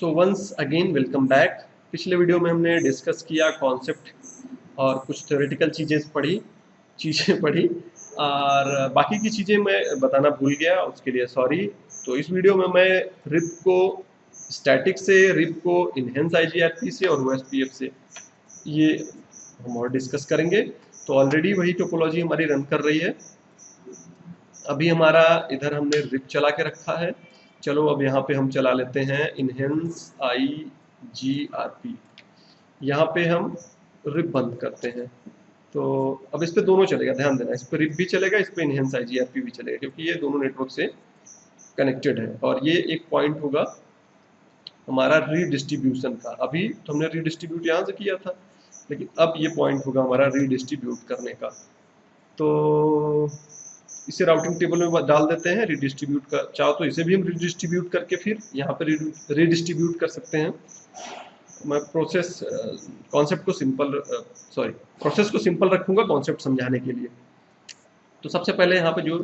सो once again welcome back. पिछले video में हमने डिस्कस किया कॉन्सेप्ट और कुछ थ्योरेटिकल चीज़ें पढ़ी और बाकी की चीज़ें मैं बताना भूल गया, उसके लिए सॉरी। तो इस वीडियो में मैं रिप को स्टैटिक से, रिप को इनहेंस आईजीआरपी से और ओएसपीएफ से ये हम और डिस्कस करेंगे। तो ऑलरेडी वही टोपोलॉजी हमारी रन कर रही है। अभी हमारा इधर हमने रिप चला के रखा है। चलो अब यहाँ पे हम चला लेते हैं इनहेंस आईजीआरपी। यहाँ पे हम रिप बंद करते हैं। तो अब इस पे दोनों चलेगा, ध्यान देना, इस पे रिप भी चलेगा, इस पे इनहेंस आईजीआरपी भी चलेगा, क्योंकि ये दोनों नेटवर्क से कनेक्टेड है। और ये एक पॉइंट होगा हमारा रीडिस्ट्रीब्यूशन का। अभी तो हमने रीडिस्ट्रीब्यूट यहाँ से किया था, लेकिन अब ये पॉइंट होगा हमारा रीडिस्ट्रीब्यूट करने का। तो इसे राउटिंग टेबल में डाल देते हैं रीडिस्ट्रीब्यूट का। चाहो तो इसे भी हम रीडिस्ट्रीब्यूट करके फिर यहाँ पे रीडिस्ट्रीब्यूट कर सकते हैं। मैं प्रोसेस को सिंपल रखूंगा कॉन्सेप्ट समझाने के लिए। तो सबसे पहले यहाँ पे जो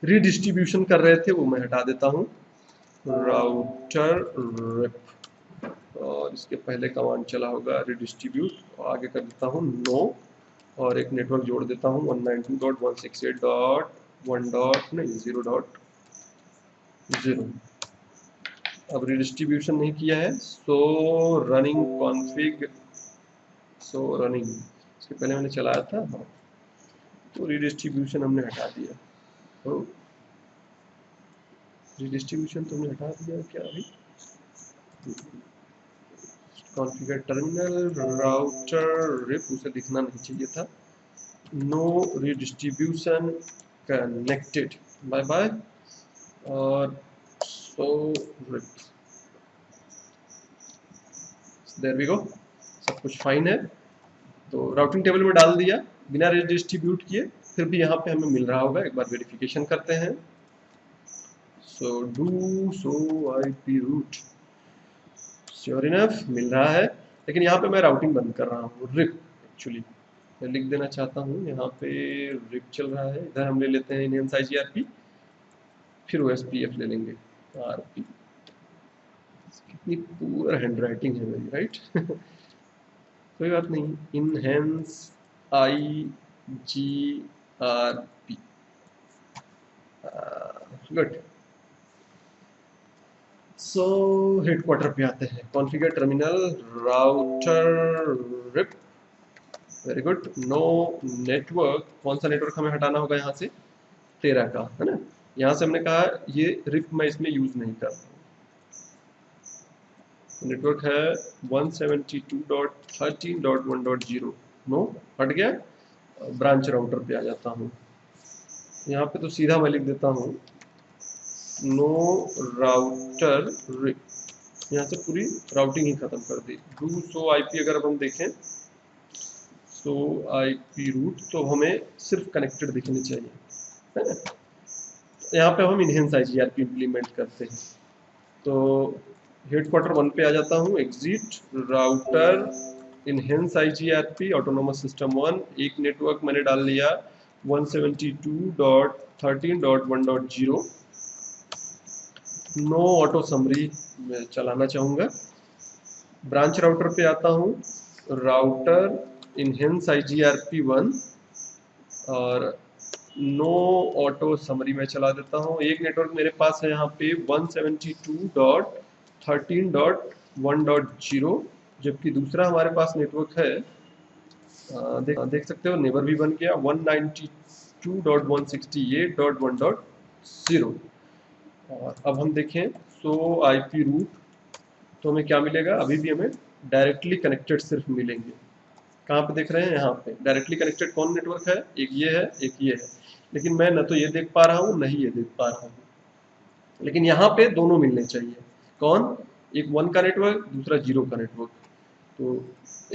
रीडिस्ट्रीब्यूशन कर रहे थे वो मैं हटा देता हूँ, राउटर रिप, और इसके पहले कमांड चला होगा रीडिस्ट्रीब्यूट, और आगे कर देता हूँ नो, और एक नेटवर्क जोड़ देता हूँ 192.168.1.0.0। अब रीडिस्ट्रीब्यूशन नहीं किया है, सो रनिंग कॉन्फ़िग, इसके पहले मैंने चलाया था, हाँ, तो रीडिस्ट्रीब्यूशन हमने हटा दिया। तो रीडिस्ट्रीब्यूशन तो हमने हटा दिया क्या अभी? कॉन्फ़िगर टर्मिनल राउटर रिप, उसे दिखना नहीं चाहिए था। No redistribution connected, bye bye, और so RIP, there we go, सब कुछ फाइन है। तो राउटिंग टेबल में डाल दिया बिना रीडिस्ट्रीब्यूट किए, फिर भी यहाँ पे हमें मिल रहा होगा। एक बार वेरिफिकेशन करते हैं। So do show IP route, sure enough मिल रहा है, लेकिन यहाँ पे मैं राउटिंग बंद कर रहा हूँ। रिप एक्चुअली मैं लिख देना चाहता हूँ, यहाँ पे रिप चल रहा है। इधर हम ले लेते हैं इनहेंस आईजीआरपी, फिर ओएसपीएफ ले लेंगे आरपी। कितनी पूरा हैंडराइटिंग है मेरी, राइट? कोई बात नहीं, enhance IGRP, good. So headquarter पे आते हैं, configure terminal router RIP, very good. No network, कौन सा नेटवर्क हमें हटाना होगा यहाँ से? 13 का, है ना? यहाँ से हमने कहा ये रिप मैं इसमें यूज नहीं कर रहा हूँ। नेटवर्क है 172.13.1.0, नो, हट गया। ब्रांच राउटर पे आ जाता हूँ। यहाँ पे तो सीधा मैं लिख देता हूँ नो राउटर रिप, यहाँ से पूरी राउटिंग ही खत्म कर दी। डू सो आईपी अगर अब हम देखें, सो आईपी रूट, तो हमें सिर्फ कनेक्टेड दिखनी चाहिए, है ना? यहाँ पे हम इनहेंस आईजीआरपी इम्प्लीमेंट करते हैं। तो हेडक्वार्टर 1 पे आ जाता हूँ, exit router enhanced IGRP autonomous system 1, एक नेटवर्क मैंने डाल लिया 172.13.1.0। नो ऑटो समरी मैं चलाना चाहूँगा। ब्रांच राउटर पे आता हूँ, राउटर इनहेंस आईजीआरपी 1, और नो ऑटो समरी में चला देता हूँ। एक नेटवर्क मेरे पास है यहाँ पे 172.13.1.0, जबकि दूसरा हमारे पास नेटवर्क है, देख सकते हो, नेबर भी बन गया 192.168.1.0। और अब हम देखें सो आईपी रूट, तो हमें क्या मिलेगा? अभी भी हमें डायरेक्टली कनेक्टेड सिर्फ मिलेंगे। कहाँ पे देख रहे हैं? यहाँ पे डायरेक्टली कनेक्टेड कौन नेटवर्क है? एक ये है, एक ये है, लेकिन मैं न तो ये देख पा रहा हूँ न ही ये देख पा रहा हूँ। लेकिन यहाँ पे दोनों मिलने चाहिए। कौन? एक 1 का नेटवर्क, दूसरा 0 का नेटवर्क। तो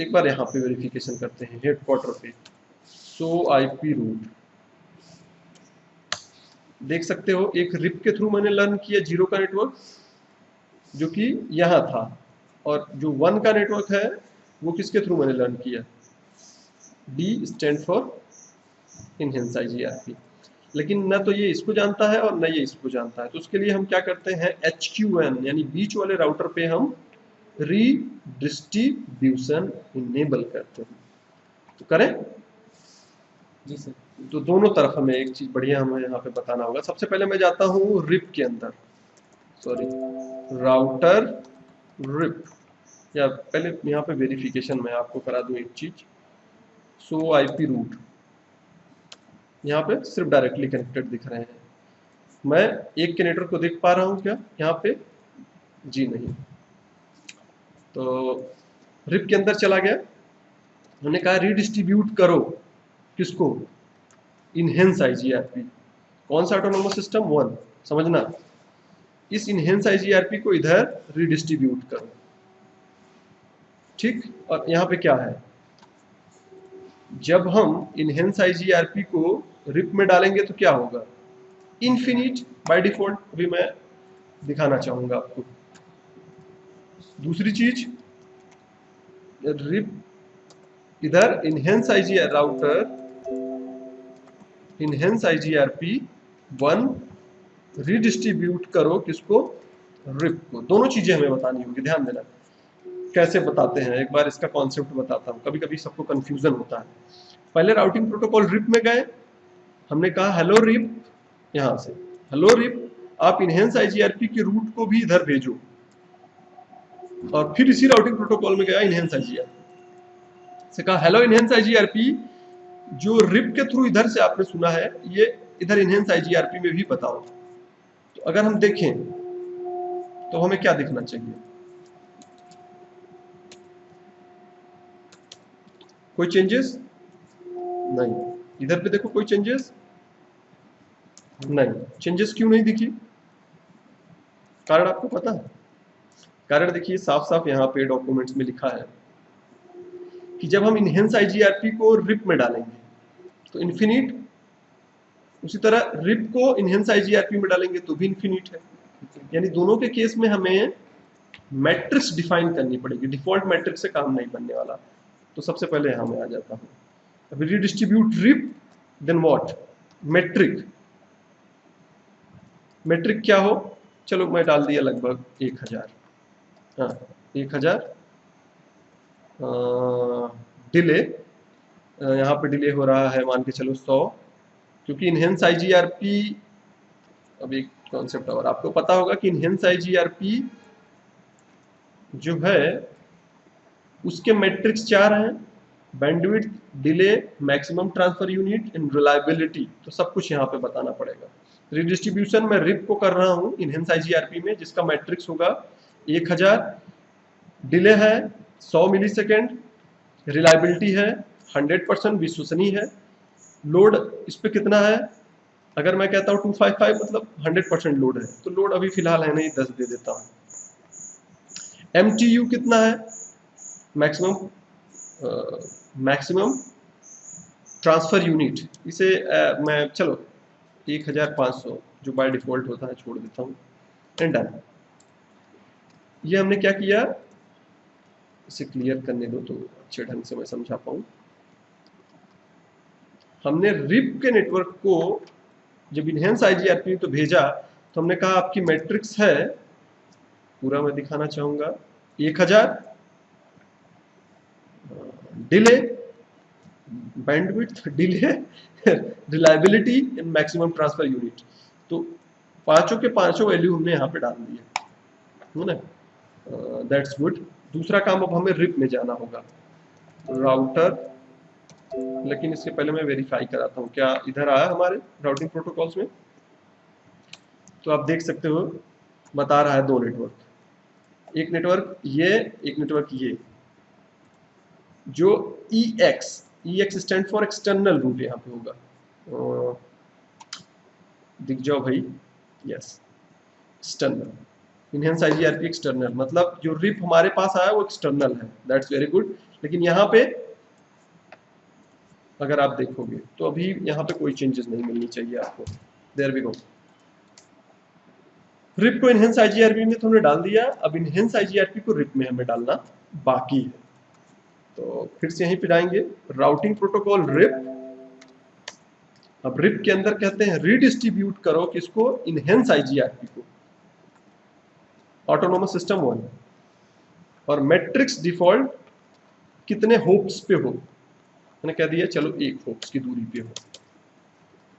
एक बार यहाँ पे वेरिफिकेशन करते हैं हेडक्वार्टर पे, सो आईपी रूट, देख सकते हो एक रिप के थ्रू मैंने लर्न किया 0 का नेटवर्क, जो कि यहाँ था, और जो 1 का नेटवर्क है वो किसके थ्रू मैंने लर्न किया? D stand for enhanced IGRP. लेकिन न तो ये इसको जानता है और न ये इसको जानता है। तो उसके लिए हम क्या करते हैं, HQN यानी बीच वाले राउटर पे हम रीडिस्ट्रीब्यूशन इनेबल करते हैं। तो करें जी सर। तो दोनों तरफ हमें एक चीज बढ़िया हमें यहाँ पे बताना होगा। सबसे पहले मैं जाता हूँ रिप के अंदर, सॉरी राउटर रिप, या पहले यहाँ पे वेरिफिकेशन मैं आपको करा दूं एक चीज। सो आईपी रूट यहाँ पे सिर्फ डायरेक्टली कनेक्टेड दिख रहे हैं, मैं एक के नेटवर्क को देख पा रहा हूँ क्या यहाँ पे? जी नहीं। तो रिप के अंदर चला गया, हमने कहा रीडिस्ट्रीब्यूट करो किसको? इनहेंस आईजीआरपी। कौन सा ऑटोनोमस सिस्टम? 1। समझना, इस इनहेंस आईजीआरपी को इधर रीडिस्ट्रीब्यूट करो, ठीक। और यहाँ पे क्या है, जब हम इनहेंस आईजीआरपी को रिप में डालेंगे तो क्या होगा? Infinite by default. अभी मैं दिखाना चाहूंगा आपको दूसरी चीज। रिप इधर enhanced IGR router enhanced IGRP 1 redistribute करो किसको? रिप को। दोनों चीजें हमें बतानी होंगी, ध्यान देना। कैसे बताते हैं, एक बार इसका कॉन्सेप्ट बताता हूँ, कभी कभी सबको कंफ्यूजन होता है। पहले राउटिंग प्रोटोकॉल रिप में गए, हमने कहा हेलो रिप, यहां से हेलो रिप आप इनहेंस आईजीआरपी के रूट को भी इधर भेजो, और फिर इसी राउटिंग प्रोटोकॉल में गया इनहेंस आईजीआरपी से कहा हेलो इनहेंस आईजीआरपी, जो रिप के थ्रू इधर से आपने सुना है ये इधर इनहेंस आईजीआरपी में भी बताओ। तो अगर हम देखें तो हमें क्या दिखना चाहिए? कोई चेंजेस नहीं। इधर पे देखो कोई चेंजेस नहीं। चेंजेस क्यों नहीं दिखी? कारण आपको पता है? कारण देखिए साफ साफ यहाँ पे डॉक्यूमेंट्स में लिखा है कि जब हम इनहेंस आईजीआरपी को रिप में डालेंगे तो इनफिनिट, उसी तरह रिप को इनहेंस आईजीआरपी में डालेंगे तो भी इनफिनिट है। यानी दोनों के केस में हमें मैट्रिक्स डिफाइन करनी पड़ेगी, डिफॉल्ट मैट्रिक्स से काम नहीं बनने वाला। तो सबसे पहले यहां मैं आ जाता हूं, अभी redistribute RIP, then what? Metric. Metric क्या हो? चलो मैं डाल दिया लगभग 1000, हाँ 1000 डिले, यहाँ पे डिले हो रहा है मान के चलो 100, क्योंकि इनहेंस आईजीआरपी, अब एक कॉन्सेप्ट और आपको पता होगा कि इनहेंस आईजीआरपी जो है उसके मैट्रिक्स 4 हैं, bandwidth, delay, maximum transfer unit and reliability. तो सब कुछ यहाँ पे बताना पड़ेगा। रिडिस्ट्रीब्यूशन में रिप को कर रहा हूँ इनहेंस आईजीआरपी में, जिसका मैट्रिक्स होगा 1000, डिले है 100 मिलीसेकेंड, रिलायबिलिटी है 100%, विश्वसनीय है। लोड इस पे कितना है? अगर मैं कहता हूँ 255 मतलब 100% लोड है, तो लोड अभी फिलहाल है नहीं, 10 दे देता हूँ। MTU कितना है? मैक्सिमम ट्रांसफर यूनिट, इसे मैं चलो 1500 जो बाय डिफॉल्ट होता है छोड़ देता हूँ, एंड डन। ये हमने क्या किया, इसे क्लियर करने दो तो अच्छे ढंग से मैं समझा पाऊँ। हमने रिप के नेटवर्क को जब इनहेंस आईजीआरपी तो भेजा, तो हमने कहा आपकी मैट्रिक्स है, पूरा मैं दिखाना चाहूंगा, 1000, delay, bandwidth, delay, reliability and maximum transfer unit. तो पांचों के पांचों वैल्यू हमने यहाँ पे डाल दिए, है ना? That's good. दूसरा काम अब हमें रिप में जाना होगा, राउटर, लेकिन इससे पहले मैं वेरीफाई कराता हूँ क्या इधर आया हमारे राउटिंग प्रोटोकॉल्स में। तो आप देख सकते हो बता रहा है 2 नेटवर्क, एक नेटवर्क ये, एक नेटवर्क ये, जो EX stand for external route यहाँ पे होगा, दिख जाओ भाई, yes external, enhance IGRP external, मतलब जो रिप हमारे पास आया वो एक्सटर्नल है, दैट्स वेरी गुड। लेकिन यहाँ पे अगर आप देखोगे तो अभी यहाँ पे कोई चेंजेस नहीं मिलनी चाहिए आपको। देयर वी गो, रिप को इनहेंस आईजीआरपी में तो हमने डाल दिया, अब इनहेंस आईजीआरपी को रिप में हमें डालना बाकी है। तो फिर से यहीं पे जाएंगे, राउटिंग प्रोटोकॉल रिप, अब रिप के अंदर कहते हैं रीडिस्ट्रीब्यूट करो किसको? इनहेंस आईजीआरपी को, ऑटोनोमस सिस्टम 1। और मैट्रिक्स डिफॉल्ट कितने होप्स पे हो, मैंने कह दिया चलो 1 होप्स की दूरी पे हो।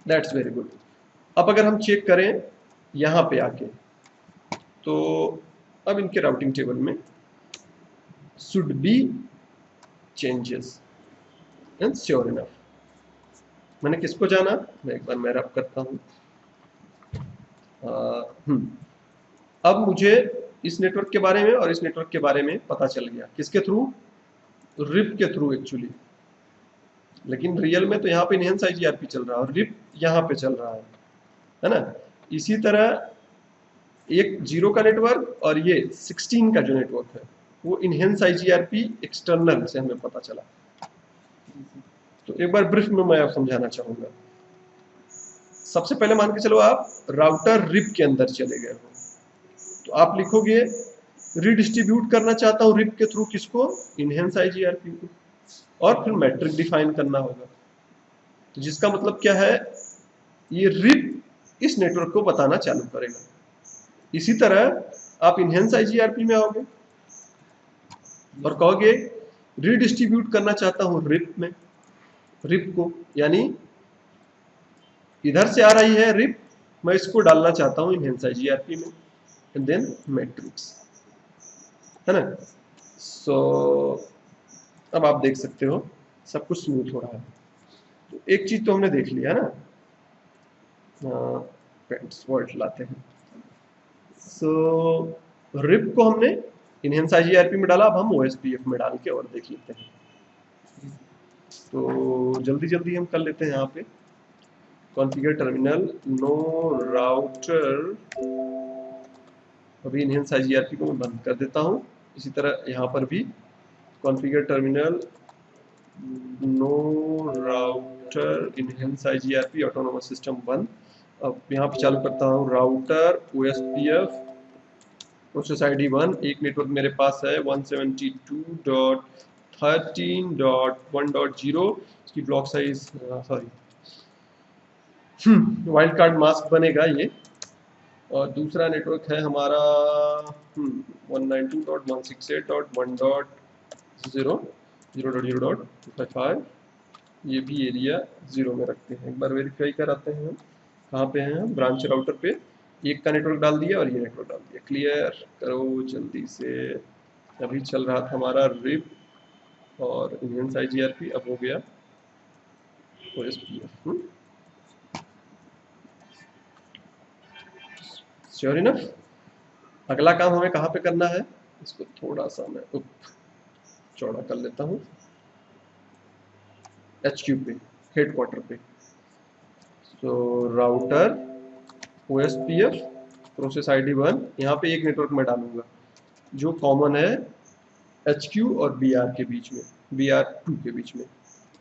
That's very good. अब अगर हम चेक करें यहाँ पे आके, तो अब इनके राउटिंग टेबल में should be changes and sure enough. मैंने किसको जाना, मैं एक बार मैं रब करता हूँ। अब मुझे इस नेटवर्क के बारे में और इस नेटवर्क के बारे में पता चल गया, किसके थ्रू, रिप के थ्रू एक्चुअली। लेकिन रियल में तो यहाँ पे इनहेंस आईजीआरपी चल रहा है और रिप यहाँ पे चल रहा है ना। इसी तरह एक 0 का नेटवर्क और ये 16 का जो नेटवर्क है वो इनहेंस आईजीआरपी एक्सटर्नल से हमें पता चला। तो एक बार ब्रीफ में मैं समझाना चाहूंगा। सबसे पहले मान के चलो आप राउटर रिप के अंदर चले गए हो, तो आप लिखोगे रीडिस्ट्रीब्यूट करना चाहता हूं रिप के थ्रू, किसको, इनहेंस आईजीआरपी को, और फिर मैट्रिक डिफाइन करना होगा। तो जिसका मतलब क्या है, ये रिप इस नेटवर्क को बताना चालू करेगा। इसी तरह आप इनहेंस आईजीआरपी में आओगे और कहोगे रीडिस्ट्रीब्यूट करना चाहता हूं रिप में, रिप को, यानी इधर से आ रही है रिप, मैं इसको डालना चाहता हूं इनहेंस आईजीआरपी में, एंड देन मैट्रिक्स, है ना। सो अब आप देख सकते हो सब कुछ स्मूथ हो रहा है। तो एक चीज तो हमने देख लिया ना, पेंट्स वर्ड लाते हैं। सो रिप को हमने इनहेंस आईजीआरपी में डाला, अब हम ओएसपीएफ में डाल के और देख लेते हैं। तो जल्दी जल्दी हम कर लेते हैं यहाँ पे कॉन्फ़िगर टर्मिनल नो राउटर, अभी इनहेंस आईजीआरपी को मैं बंद कर देता हूँ। इसी तरह यहाँ पर भी configure terminal no router enhanced IGRP autonomous system बंद। अब यहाँ पे चालू करता हूँ राउटर ओएसपीएफ प्रोसेस आईडी 1, एक नेटवर्क मेरे पास है 172.13.1.0, इसकी block size wild card mask बनेगा ये। और दूसरा नेटवर्क है हमारा 192.168.1.0.0.0.255, ये भी एरिया 0 में रखते हैं। एक बार वेरीफाई कराते हैं हम कहाँ पे हैं, हम ब्रांच राउटर पे एक का नेटवर्क डाल दिया और ये नेटवर्क डाल दिया। क्लियर करो जल्दी से। अभी चल रहा था हमारा रिप और इनहेंस आईजीआरपी, अब हो गया ओएसपीएफ। Sure enough. अगला काम हमें कहाँ पे करना है, इसको थोड़ा सा मैं चौड़ा कर लेता हूँ, HQ पे, हेडक्वार्टर पे। तो राउटर ओएसपीएफ प्रोसेस आईडी 1, यहाँ पे एक नेटवर्क में डालूंगा जो कॉमन है HQ और BR के बीच में, BR2 के बीच में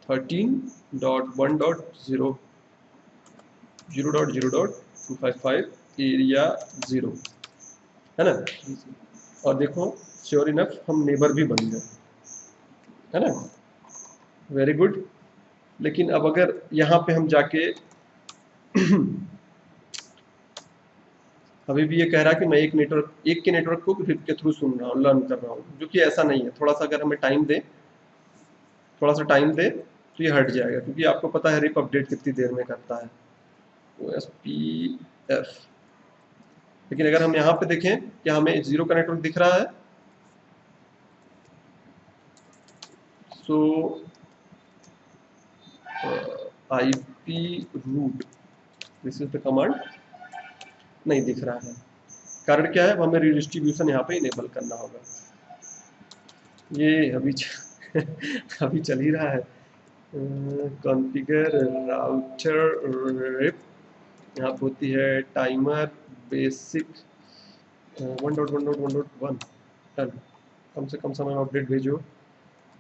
13.1.0.0.255 एरिया 0, है ना। और देखो श्योर इनफ हम नेबर भी बन गए, है ना, वेरी गुड। लेकिन अब अगर यहाँ पे हम जाके अभी भी ये कह रहा है कि मैं एक के नेटवर्क को रिप के थ्रू सुन रहा हूँ, लर्न कर रहा हूँ, जो कि ऐसा नहीं है। थोड़ा सा अगर हमें टाइम दे, थोड़ा सा टाइम दे तो ये हट जाएगा, क्योंकि आपको पता है रिप अपडेट कितनी देर में करता है, OSPF। लेकिन अगर हम यहाँ पे देखें कि हमें 0 का नेटवर्क दिख रहा है, सो IP root, this is the command, नहीं दिख रहा है। कारण क्या है, हमें रीडिस्ट्रीब्यूशन यहाँ पे इनेबल करना होगा। ये अभी अभी चल ही रहा है। कॉन्फ़िगर राउटर रिप, यहाँ पे होती है टाइमर बेसिक 1.1.1.1 डन। कम से कम समय में अपडेट भेजो।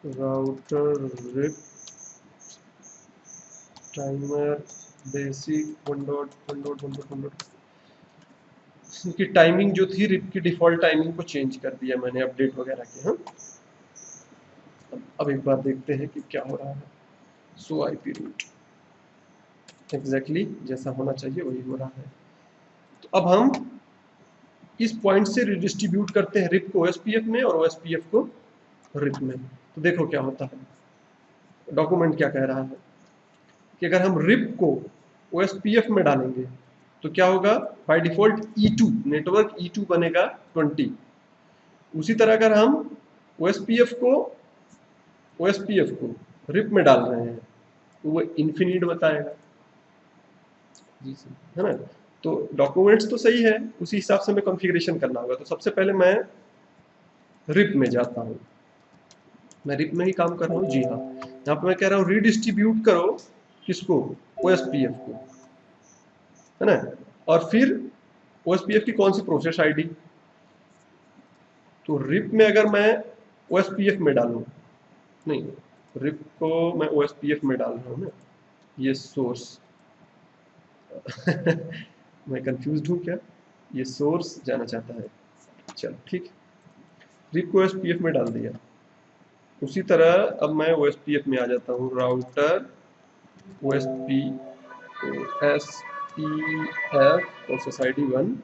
राउटर रिप टाइमर बेसिक 1.1.1.1, इसकी टाइमिंग जो थी रिप की डिफॉल्ट टाइमिंग को चेंज कर दिया मैंने अपडेट वगैरह के। हाँ, अब एक बार देखते हैं कि क्या हो रहा है। सो IP रूट एग्जैक्टली जैसा होना चाहिए वही हो रहा है। तो अब हम इस पॉइंट से रिडिस्ट्रीब्यूट करते हैं रिप को ओएसपीएफ में और ओएसपीएफ को रिप में। तो देखो क्या होता है, डॉक्यूमेंट क्या कह रहा है कि अगर हम रिप को ओएसपीएफ में डालेंगे तो क्या होगा, by default E2 network E2 बनेगा 20। उसी तरह अगर हम ओएसपीएफ को रिप में डाल रहे हैं तो वो इन्फिनिट बताएगा। जी सर। है ना, तो डॉक्यूमेंट्स तो सही है, उसी हिसाब से हमें कॉन्फ़िगरेशन करना होगा। तो सबसे पहले मैं रिप में जाता हूँ, मैं रिप में ही काम कर रहा हूँ। जी हाँ, यहाँ पे मैं कह रहा हूँ रिडिस्ट्रीब्यूट करो किसको, ओएसपीएफ को, है ना। और फिर ओएसपीएफ की कौन सी प्रोसेस आईडी, तो रिप में अगर मैं ओएसपीएफ में डालूँ, नहीं रिप को मैं ओएसपीएफ में डाल रहा हूँ ना, ये सोर्स मैं कंफ्यूज हूँ क्या, ये सोर्स जाना चाहता है, चल ठीक, रिप को ओएसपीएफ में डाल दिया। उसी तरह अब मैं ओएसपीएफ में आ जाता हूँ, router OSPF process ID 1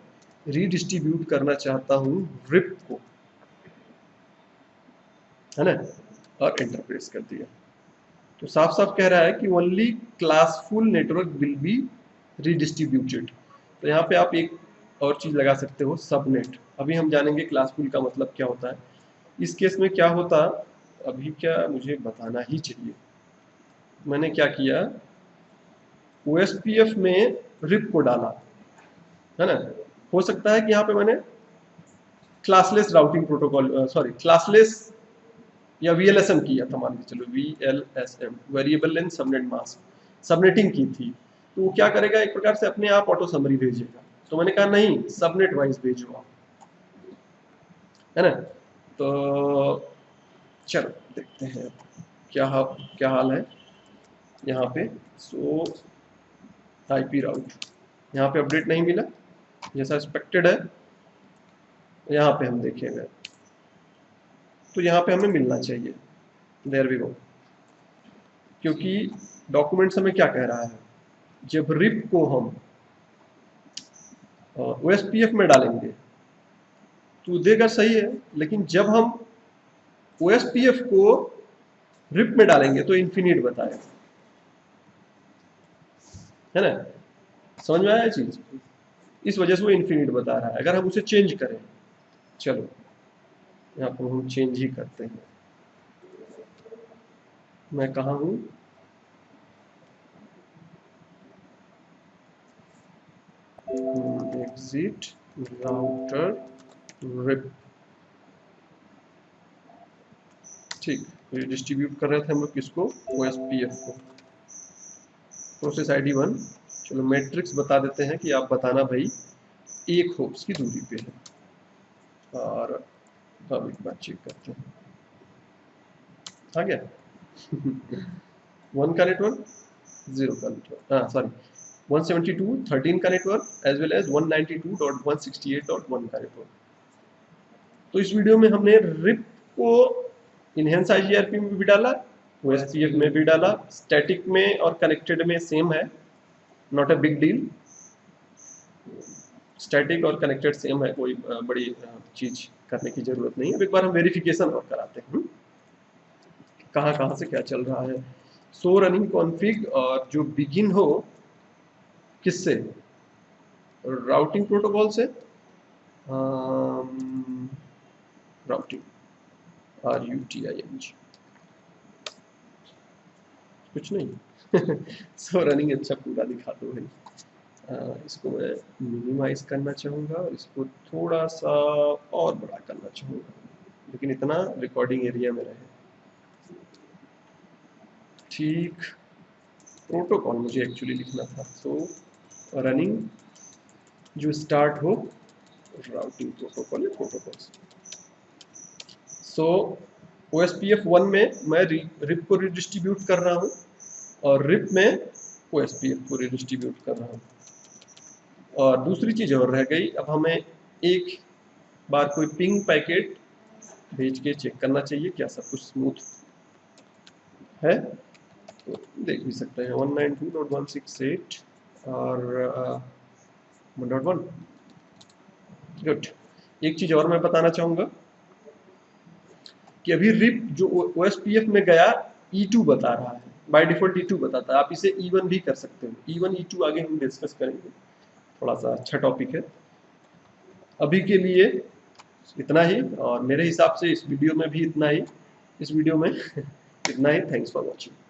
redistribute करना चाहता हूँ रिप को, है ना, और एंटर प्रेस कर दिया। तो साफ साफ कह रहा है कि only classful network will be redistributed. तो यहाँ पे आप एक और चीज लगा सकते हो, सबनेट। अभी हम जानेंगे क्लासफुल का मतलब क्या होता है। इस केस में क्या होता, अभी क्या मुझे बताना ही चाहिए। मैंने क्या किया, ओएसपीएफ में रिप को डाला, है ना। हो सकता है कि यहाँ पे मैंने classless routing protocol, sorry classless या वीएलएसएम किया था, मान के चलो VLSM, variable length subnet mask, subnetting की थी। तो वो क्या करेगा, एक प्रकार से अपने आप ऑटो समरी भेजेगा। तो मैंने कहा नहीं, सबनेट वाइज भेजो आप, है ना। तो चलो देखते हैं क्या हाल है यहाँ पे। सो आईपी राउट, यहाँ पे अपडेट नहीं मिला जैसा एक्सपेक्टेड है, यहाँ पे हम देखेंगे तो यहाँ पे हमें मिलना चाहिए, देयर वी गो। क्योंकि डॉक्यूमेंट्स हमें क्या कह रहा है, जब रिप को हम ओएसपीएफ में डालेंगे तो देगा सही है, लेकिन जब हम ओएसपीएफ को रिप में डालेंगे तो इन्फिनिट बताएगा, है ना। समझ में आया चीज, इस वजह से वो इन्फिनिट बता रहा है। अगर हम उसे चेंज करें, चलो यहाँ पर हम चेंज ही करते हैं। मैं कहाँ हूँ, एग्जिट राउटर रिप, ठीक। डिस्ट्रीब्यूट कर रहे थे हम लोग किसको, ओएसपीएफ को, प्रोसेस आईडी 1। चलो मैट्रिक्स बता देते हैं कि आप बताना भाई एक होप्स की दूरी पे है। और अब एक बात चेक करते हैं, आ गया 1 का नेटवर्क, 0 का नेटवर्क, हाँ सॉरी 172.13 का नेटवर्क एज वेल एज 192.168.1 का नेटवर्क। तो इस वीडियो में हमने रिप को इनहेंस आईजीआरपी में भी डाला, ओएसपीएफ में भी डाला, स्टैटिक में और कनेक्टेड में सेम है, not a big deal. Static और कनेक्टेड सेम है, कोई बड़ी चीज करने की जरूरत नहीं है। अब एक बार हम वेरिफिकेशन और कराते हैं कहाँ से क्या चल रहा है। सो रनिंग कॉन्फ़िग, और जो बिगिन हो किससे, राउटिंग प्रोटोकॉल से, राउटिंग RUTING, कुछ नहीं सो रनिंग अच्छा पूरा दिखा दो भाई। इसको मैं मिनिमाइज करना चाहूँगा और इसको थोड़ा सा और बड़ा करना चाहूँगा, लेकिन इतना रिकॉर्डिंग एरिया में रहे। ठीक, प्रोटोकॉल मुझे एक्चुअली लिखना था। सो रनिंग जो स्टार्ट हो राउटिंग प्रोटोकॉल या प्रोटोकॉल्स। सो OSPF 1 में मैं रिप को रिडिस्ट्रीब्यूट कर रहा हूँ और रिप में OSPF को रिडिस्ट्रीब्यूट कर रहा हूँ। और दूसरी चीज़ और रह गई, अब हमें एक बार कोई पिंग पैकेट भेज के चेक करना चाहिए क्या सब कुछ स्मूथ है। तो देख भी सकते हैं 192.168 और 1.1, गुड। एक चीज और मैं बताना चाहूंगा कि अभी रिप जो OSPF में गया E2 बता रहा है, बाय डिफॉल्ट E2 बताता है, आप इसे E1 भी कर सकते हो। E1 E2 आगे हम डिस्कस करेंगे, थोड़ा सा अच्छा टॉपिक है। अभी के लिए इतना ही, और मेरे हिसाब से इस वीडियो में भी इतना ही, इस वीडियो में इतना ही। Thanks for watching.